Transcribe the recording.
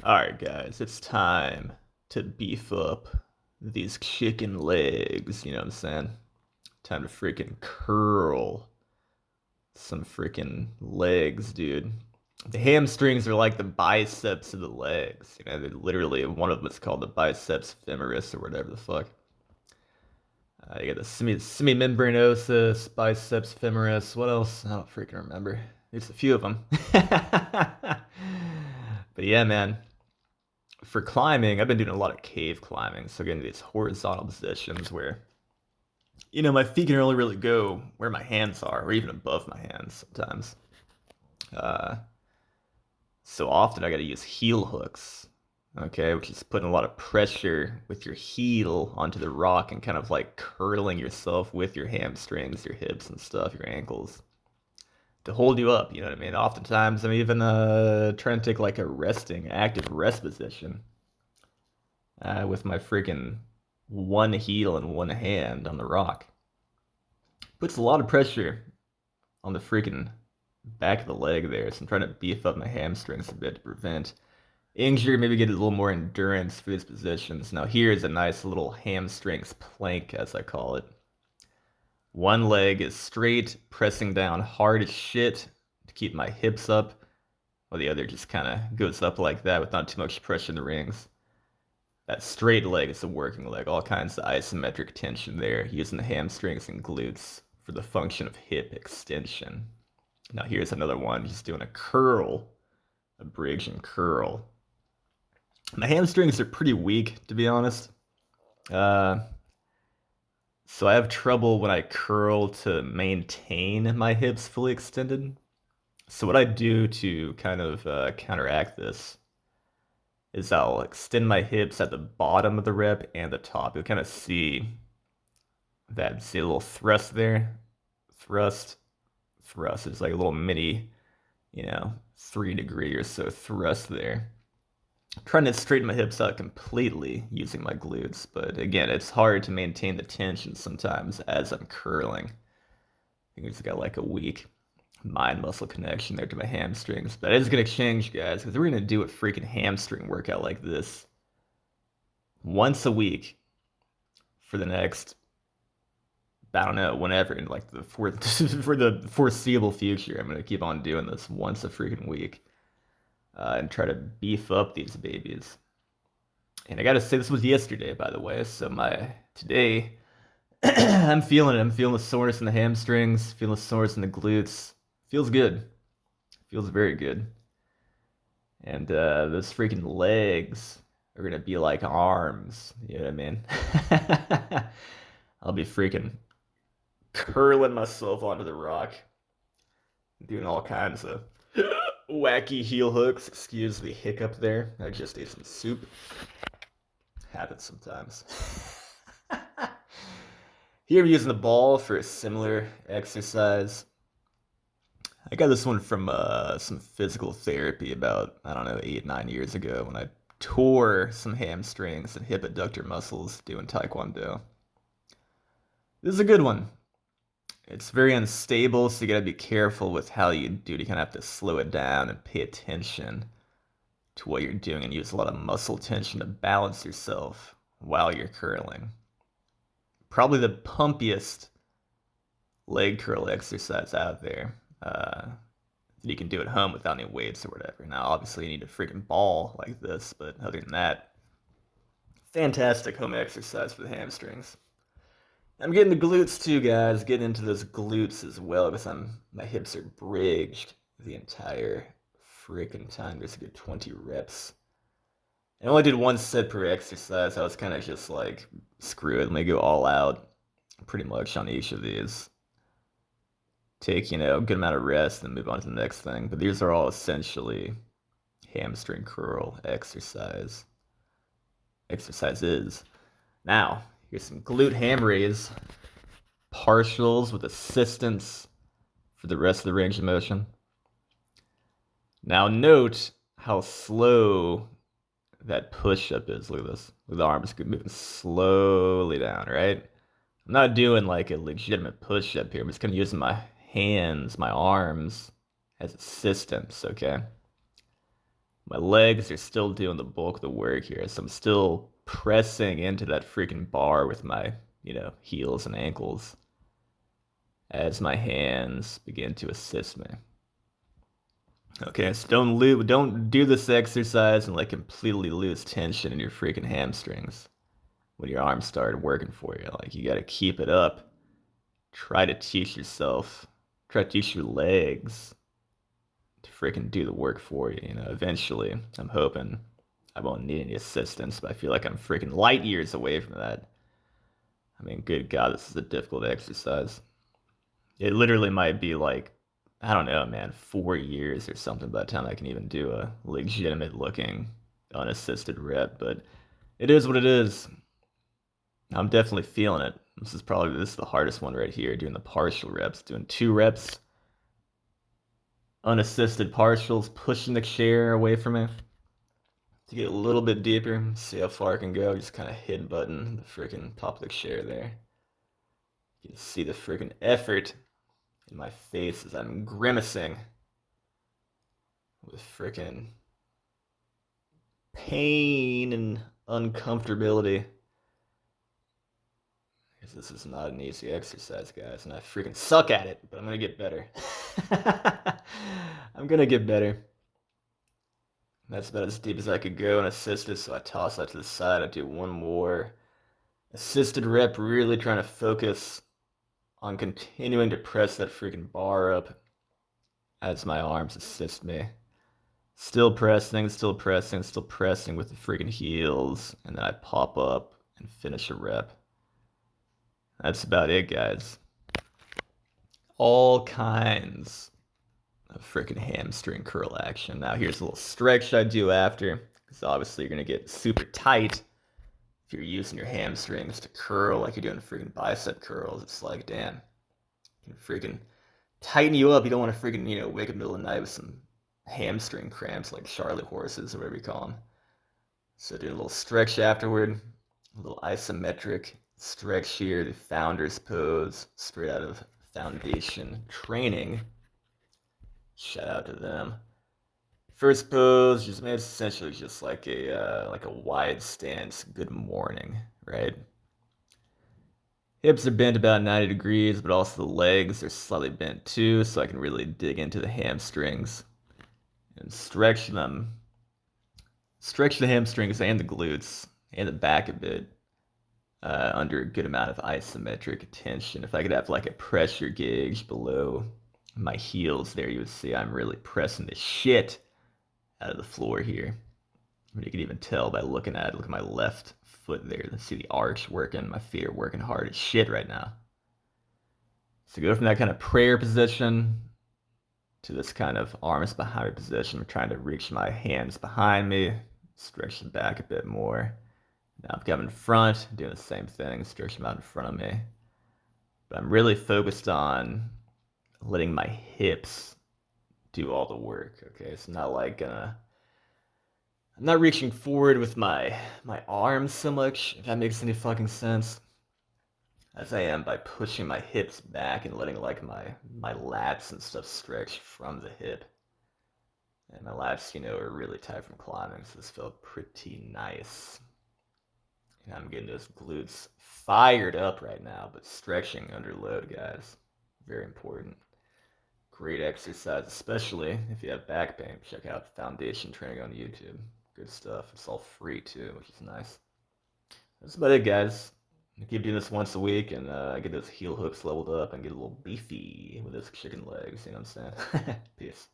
Alright, guys, it's time to beef up these chicken legs, you know what I'm saying? Time to freaking curl some freaking legs, dude. The hamstrings are like the biceps of the legs. You know, they're literally, one of them is called the biceps femoris or whatever the fuck. You got the semimembranosus, biceps femoris. What else? I don't freaking remember. There's a few of them. But yeah, man. For climbing, I've been doing a lot of cave climbing, so getting these horizontal positions where, my feet can only really go where my hands are, or even above my hands sometimes. Uh, so often I got to use heel hooks, okay, which is putting a lot of pressure with your heel onto the rock and kind of like curling yourself with your hamstrings, your hips and stuff, your ankles to hold you up. You know what I mean? Oftentimes I'm even trying to take like a resting, active rest position with my freaking one heel and one hand on the rock. Puts a lot of pressure on the freaking back of the leg there, so I'm trying to beef up my hamstrings a bit to prevent injury, maybe get a little more endurance for these positions. Now here's a nice little hamstrings plank, as I call it. One leg is straight, pressing down hard as shit to keep my hips up, while the other just kind of goes up like that with not too much pressure in the rings. That straight leg is a working leg, all kinds of isometric tension there, using the hamstrings and glutes for the function of hip extension. Now here's another one, just doing a curl, a bridge and curl. My hamstrings are pretty weak, to be honest. Uh, so I have trouble when I curl to maintain my hips fully extended. So what I do to kind of counteract this is I'll extend my hips at the bottom of the rep and the top. You'll kind of see see a little thrust there. Thrust, thrust. It's like a little mini, 3 degree or so thrust there. I'm trying to straighten my hips out completely using my glutes, but again, it's hard to maintain the tension sometimes as I'm curling. I think it's got like a weak mind muscle connection there to my hamstrings. But that is going to change, guys, because we're going to do a freaking hamstring workout like this once a week for the next, I don't know, whenever, in like for the foreseeable future. I'm going to keep on doing this once a freaking week and try to beef up these babies. And I gotta say, this was yesterday, by the way. So today, I'm feeling it. I'm feeling the soreness in the hamstrings, feeling the soreness in the glutes. Feels good. Feels very good. And those freaking legs are gonna be like arms. You know what I mean? I'll be freaking curling myself onto the rock, doing all kinds of wacky heel hooks. Excuse the hiccup there. I just ate some soup. Happens sometimes. Here I'm using the ball for a similar exercise. I got this one from some physical therapy about, I don't know, 8, 9 years ago when I tore some hamstrings and hip adductor muscles doing Taekwondo. This is a good one. It's very unstable, so you gotta be careful with how you do it. You kind of have to slow it down and pay attention to what you're doing and use a lot of muscle tension to balance yourself while you're curling. Probably the pumpiest leg curl exercise out there that you can do at home without any weights or whatever. Now, obviously, you need a freaking ball like this, but other than that, fantastic home exercise for the hamstrings. I'm getting the glutes too, guys. Getting into those glutes as well because my hips are bridged the entire freaking time. There's a good 20 reps. I only did one set per exercise. I was kind of just like, screw it, let me go all out pretty much on each of these. Take, a good amount of rest and move on to the next thing. But these are all essentially hamstring curl exercises. Now, here's some glute ham raise. Partials with assistance for the rest of the range of motion. Now note how slow that push-up is. Look at this. Look at the arms moving slowly down, right? I'm not doing like a legitimate push-up here. I'm just gonna use my hands, my arms as assistance, okay? My legs are still doing the bulk of the work here, so I'm still pressing into that freaking bar with my, heels and ankles as my hands begin to assist me. Okay, so don't do this exercise and like completely lose tension in your freaking hamstrings when your arms start working for you. Like you gotta keep it up. Try to teach yourself, try to teach your legs to freaking do the work for you. Eventually, I'm hoping I won't need any assistance, but I feel like I'm freaking light years away from that. I mean, good God, this is a difficult exercise. It literally might be like, I don't know, man, 4 years or something by the time I can even do a legitimate looking unassisted rep, but it is what it is. I'm definitely feeling it. This is the hardest one right here, doing the partial reps, doing 2 reps, unassisted partials, pushing the chair away from me to get a little bit deeper, see how far I can go. Just kind of hit button the freaking top of the chair there. You can see the freaking effort in my face as I'm grimacing with freaking pain and uncomfortability. Because this is not an easy exercise, guys, and I freaking suck at it, but I'm gonna get better. I'm gonna get better. That's about as deep as I could go and assisted, so I toss that to the side. I do one more assisted rep, really trying to focus on continuing to press that freaking bar up as my arms assist me. Still pressing, still pressing, still pressing with the freaking heels, and then I pop up and finish a rep. That's about it, guys. All kinds of freaking hamstring curl action. Now here's a little stretch I do after, because obviously you're gonna get super tight if you're using your hamstrings to curl like you're doing freaking bicep curls. It's like, damn, you can freaking tighten you up. You don't want to freaking, wake up in the middle of the night with some hamstring cramps like Charlotte horses or whatever you call them. So do a little stretch afterward, a little isometric stretch here, the founder's pose, straight out of foundation training. Shout out to them. First pose, it's essentially just like a wide stance. Good morning, right? Hips are bent about 90 degrees, but also the legs are slightly bent too, so I can really dig into the hamstrings and stretch them. Stretch the hamstrings and the glutes and the back a bit under a good amount of isometric tension. If I could have like a pressure gauge below my heels there, you would see I'm really pressing the shit out of the floor here. I mean, you can even tell by look at my left foot there. You see the arch working. My feet are working hard as shit right now. So go from that kind of prayer position to this kind of arms behind me position. I'm trying to reach my hands behind me, stretch them back a bit more. Now I'm coming in front, doing the same thing, stretch them out in front of me. But I'm really focused on letting my hips do all the work. Okay, it's not like I'm not reaching forward with my arms so much, if that makes any fucking sense, as I am by pushing my hips back and letting like my lats and stuff stretch from the hip. And my lats, are really tight from climbing, so this felt pretty nice. And I'm getting those glutes fired up right now, but stretching under load, guys. Very important. Great exercise, especially if you have back pain. Check out foundation training on YouTube. Good stuff. It's all free too, which is nice. That's about it, guys. I keep doing this once a week, and I get those heel hooks leveled up and get a little beefy with those chicken legs. You know what I'm saying? Peace.